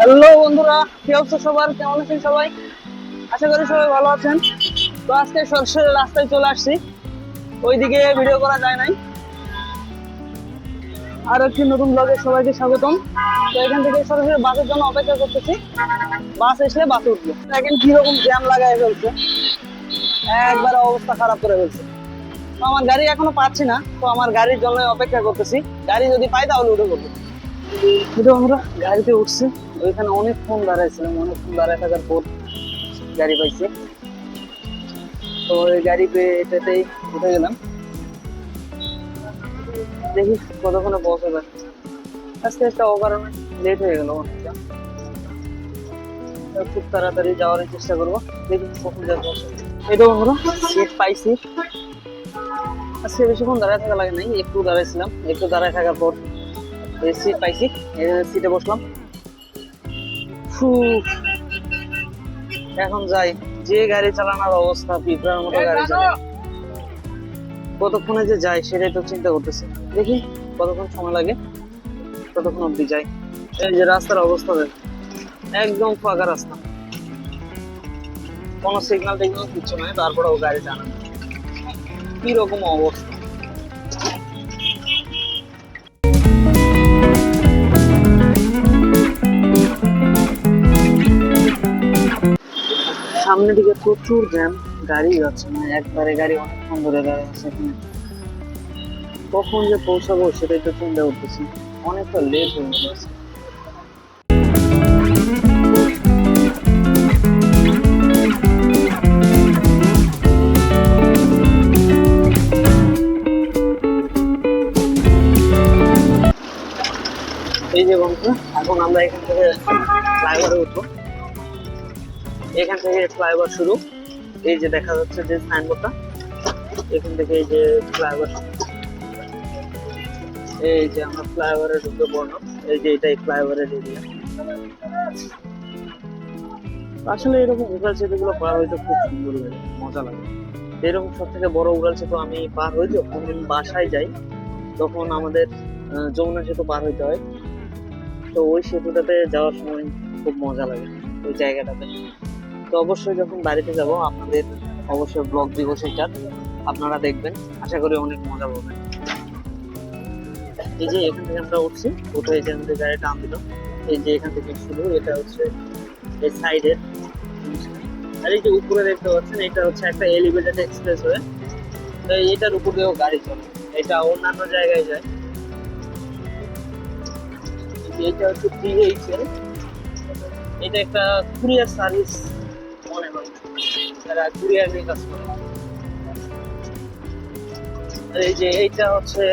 Hello বন্ধুরা, কি অবস্থা সবার? কেমন আছেন সবাই? আশা করি সবাই ভালো আছেন। তো আজকে সরাসরি রাস্তায় চলে আসছি, ওইদিকে ভিডিও করা যায় নাই। আর একটি নতুন ব্লগে সবাইকে স্বাগতম। তো এখান থেকে সরাসরি বাসের জন্য অপেক্ষা করতেছি। বাস এসলে বাসে উঠবো। এখন কিরকম জ্যাম লাগাই ফেলছে, একবার অবস্থা খারাপ করে ফেলছে। তো আমার গাড়ি এখনো পাচ্ছি না, তো আমার গাড়ির জন্য অপেক্ষা করতেছি। গাড়ি যদি পাই তাহলে উঠে পড়বো। কিন্তু আমরা গাড়িতে উঠছি, ওইখানে অনেকক্ষণ দাঁড়াইছিলাম, অনেকক্ষণ দাঁড়ায় থাকার পর গাড়ি পাইছি। তো ওই গাড়ি পেয়ে এটাতেই উঠে গেলাম। দেখি কতক্ষণে পৌঁছাবে। আজকে একটা অকারণে লেট হয়ে গেল অনেকটা। খুব তাড়াতাড়ি যাওয়ার চেষ্টা করবো, দেখি কখন যা পৌঁছাবে। এটা বন্ধুরা সিট পাইছি। আজকে বেশিক্ষণ দাঁড়ায় থাকা লাগে নাই, একটু দাঁড়াইছিলাম, একটু দাঁড়ায় থাকার পর এই সিট পাইছি। সিটে বসলাম। এখন যাই। যে গাড়ি চালানোর অবস্থা, পিঁপড়ার মতো গাড়ি চালায়, কতক্ষণে যে যাই সেটাই তো চিন্তা করতেছি। দেখি কতক্ষণ সময় লাগে, ততক্ষণ অব্দি যাই। এই যে রাস্তার অবস্থা দেখ, একদম ফাঁকা রাস্তা, কোনো সিগন্যাল টিগন্যাল কিছু নাই, তারপরেও গাড়ি টানা। কি রকম অবস্থা! সামনের দিকে প্রচুর জ্যাম, গাড়ি যাচ্ছে না একবারে, গাড়ি অনেকক্ষণ ধরে দাঁড়িয়ে আছে এখানে। কখন যে পৌঁছাবো সেটাই তো চিন্তা করতেছি, অনেকটা লেট হয়ে গেছে। এই যে বন্ধু, এখন আমরা এখান থেকে ফ্লাইওভারে উঠবো। এখান থেকে ফ্লাইওভার শুরু। এই যে দেখা যাচ্ছে যে সাইনবোর্ডটা, এখান থেকে এই যে ফ্লাইওভার, এই যে আমরা ফ্লাইওভারে ঢুকে পড়লাম। এই যে এটাই ফ্লাইওভারের এরিয়া। আসলে এরকম উড়াল সেতুগুলো পার হইতে খুব সুন্দর লাগে, মজা লাগে। এরকম সব থেকে বড় উড়াল সেতু আমি পার হই যখন বাসায় যাই, তখন আমাদের যমুনা সেতু পার হইতে হয়। তো ওই সেতুটাতে যাওয়ার সময় খুব মজা লাগে ওই জায়গাটাতে। তো অবশ্যই যখন বাড়িতে যাব আপনাদের অবশ্যই ব্লগ দিব সেটার, আপনারা দেখবেন, আশা করি অনেক মজা পাবেন। এই যে এখান থেকে আমরা উঠছি, উঠে এই যে আমাদের গাড়ি টান দিল। এই যে এখান থেকে শুরু, এটা হচ্ছে এই সাইডের। আর এই যে উপরে দেখতে পাচ্ছেন, এটা হচ্ছে একটা এলিভেটেড এক্সপ্রেসওয়ে। তো এটার উপর দিয়েও গাড়ি চলে, এটা অন্যান্য জায়গায় যায়। এটা হচ্ছে DHL, এটা একটা কুরিয়ার সার্ভিস মনে হয়, যারা কুরিয়ার নিয়ে কাজ করে। আর এই যে এইটা হচ্ছে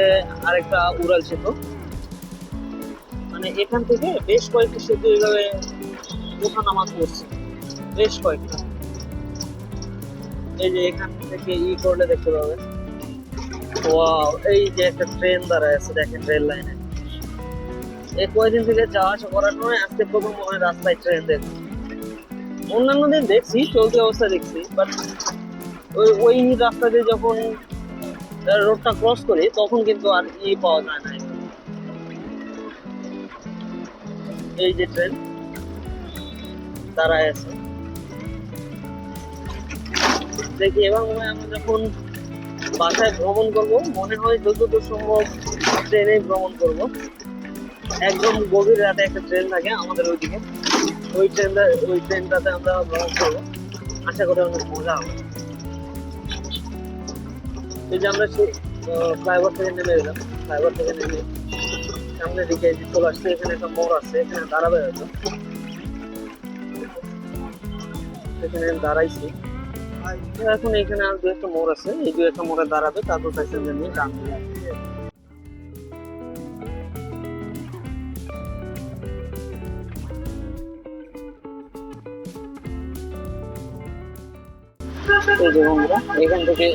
আরেকটা উড়াল সেতু। মানে এখান থেকে বেশ কয়েকটা সেতু এইভাবে ওঠানামা করছে, বেশ কয়েকটা। এই যে এখান থেকে করলে দেখতে পাবেন। ওয়াও, এই যে একটা ট্রেন দাঁড়ায় আছে দেখেন রেল লাইনে। এই কয়েকদিন থেকে যাওয়া আসা করার সময় আজকে প্রথম মনে হয় রাস্তায় ট্রেন দেখছি। অন্যান্য দিন দেখছি, চলতি অবস্থা দেখছি, বাট ওই রাস্তা দিয়ে যখন রোডটা ক্রস করি তখন কিন্তু আর পাওয়া যায় না। এই যে ট্রেন দাঁড়ায় আছে, দেখি এবার মনে হয় আমরা যখন বাসায় ভ্রমণ করব, মনে হয় যতদূর সম্ভব ট্রেনে ভ্রমণ করব। একদম গভীর রাতে একটা ট্রেন থাকে আমাদের ওইদিকে, ওই ট্রেনটাতে আমরা ভ্রমণ করবো, আশা করি অনেক মজা হবে। এই যে আমরা ফ্লাইওভার থেকে নেমে এলাম, ফ্লাইওভার থেকে নেমে সামনের দিকে চলে আসছে। এখানে একটা মোড় আছে, এখানে দাঁড়াবে হয়তো, এখানে দাঁড়াইছি। এখন এখানে আর দু একটা মোড় আছে, এই দু একটা মোড়ে দাঁড়াবে, তারপর প্যাসেঞ্জার নিয়ে টান দিবে। এই যে বন্ধুরা, এখান থেকে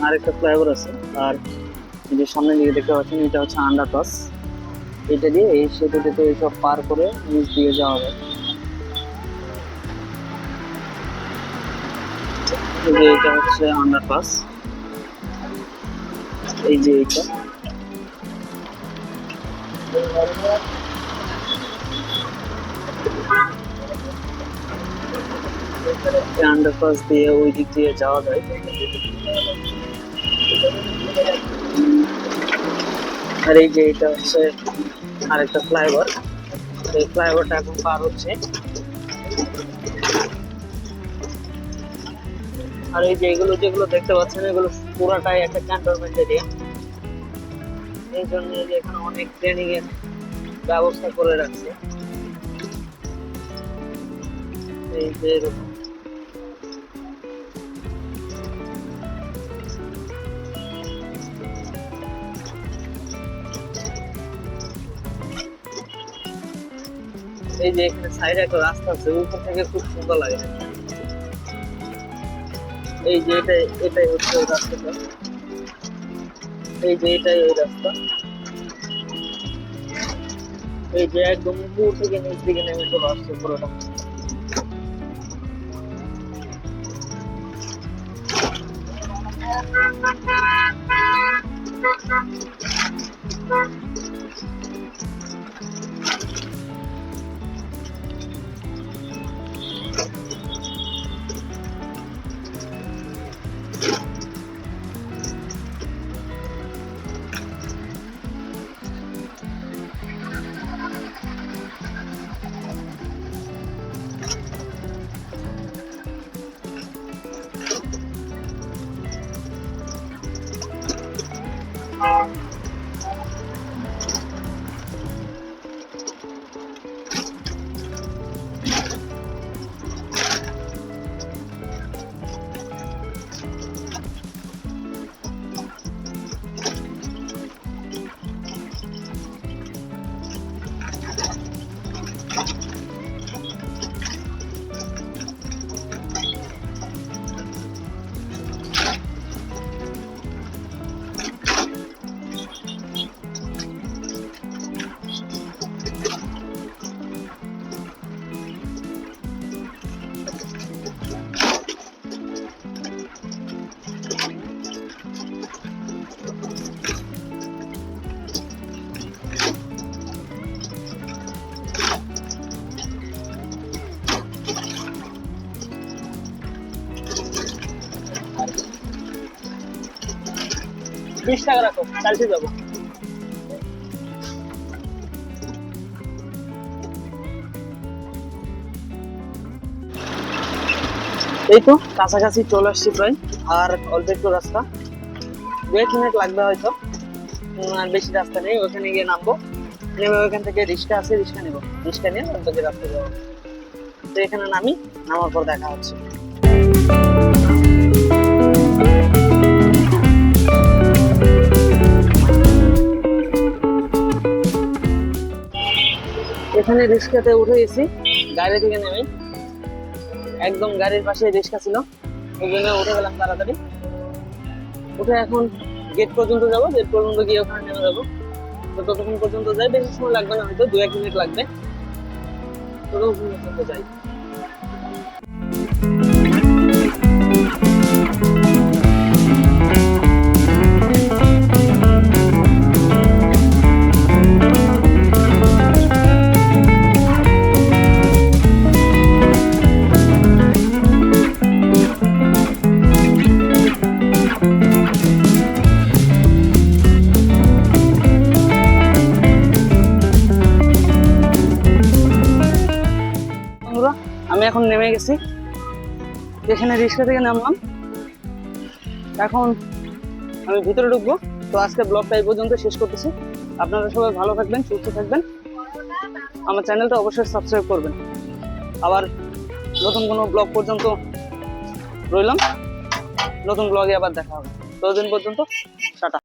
আরেকটা ফ্লাইওভার আছে। আর এই যে সামনের দিকে দেখতে পাচ্ছেন, এটা হচ্ছে আন্ডারপাস। এটা দিয়ে এই সেতুটিতে এইসব পার করে নিচ দিয়ে যাওয়া যায়। এই যে এটা হচ্ছে আন্ডারপাস, এই যে এইটা। আন্ডারপাস দিয়ে ওই দিক দিয়ে যাওয়া যায়। আর এই যে এটা হচ্ছে আরেকটা ফ্লাইওভার, এই ফ্লাইওভারটা এখন পার হচ্ছে। আর এই যে এগুলো যেগুলো দেখতে পাচ্ছেন এগুলো পুরাটাই একটা ক্যান্টনমেন্ট এরিয়া, এই জন্য এখানে অনেক ট্রেনিং এর ব্যবস্থা করে রাখছে। এই যে এরকম এই যে এখানে সাইডে একটা রাস্তা আছে, উপর থেকে খুব সুন্দর লাগে। এই যে এটাই হচ্ছে ওই রাস্তাটা, এই যে এটাই ওই রাস্তা। এই যে একদম উপর থেকে নিচ দিকে নেমে চলে আসছে পুরোটা। বিশ টাকা রাখো, কালকে যাবো। এই তো কাছাকাছি চলে আসছি প্রায়, আর অল্প একটু রাস্তা, 2 মিনিট লাগবে হয়তো, আর বেশি রাস্তা নেই। ওখানে গিয়ে নামবো, নেমে ওইখান থেকে রিক্সা আছে, রিক্সা নেবো, রিক্সা নিয়ে বাকি রাস্তা যাবো। তো এখানে নামি, নামার পর দেখা হচ্ছে। এখানে রিক্সাতে উঠে গেছি, গাড়ি থেকে নেমে একদম গাড়ির পাশে রিক্সা ছিল, ওই জন্য উঠে গেলাম তাড়াতাড়ি। উঠে এখন গেট পর্যন্ত যাবো, গেট পর্যন্ত গিয়ে ওখানে নেমে যাবো। তো ততক্ষণ পর্যন্ত যাই, বেশি সময় লাগবে না, হয়তো 2-1 মিনিট লাগবে, ততক্ষণ পর্যন্ত যাই। আমি এখন নেমে গেছি, এখানে রিক্সা থেকে নামলাম, এখন আমি ভিতরে ঢুকবো। তো আজকে ব্লগটা এই পর্যন্ত শেষ করতেছি। আপনারা সবাই ভালো থাকবেন, সুস্থ থাকবেন, আমার চ্যানেলটা অবশ্যই সাবস্ক্রাইব করবেন। আবার নতুন কোনো ব্লগ পর্যন্ত রইলাম, নতুন ব্লগে আবার দেখা হবে। ততদিন পর্যন্ত টাটা।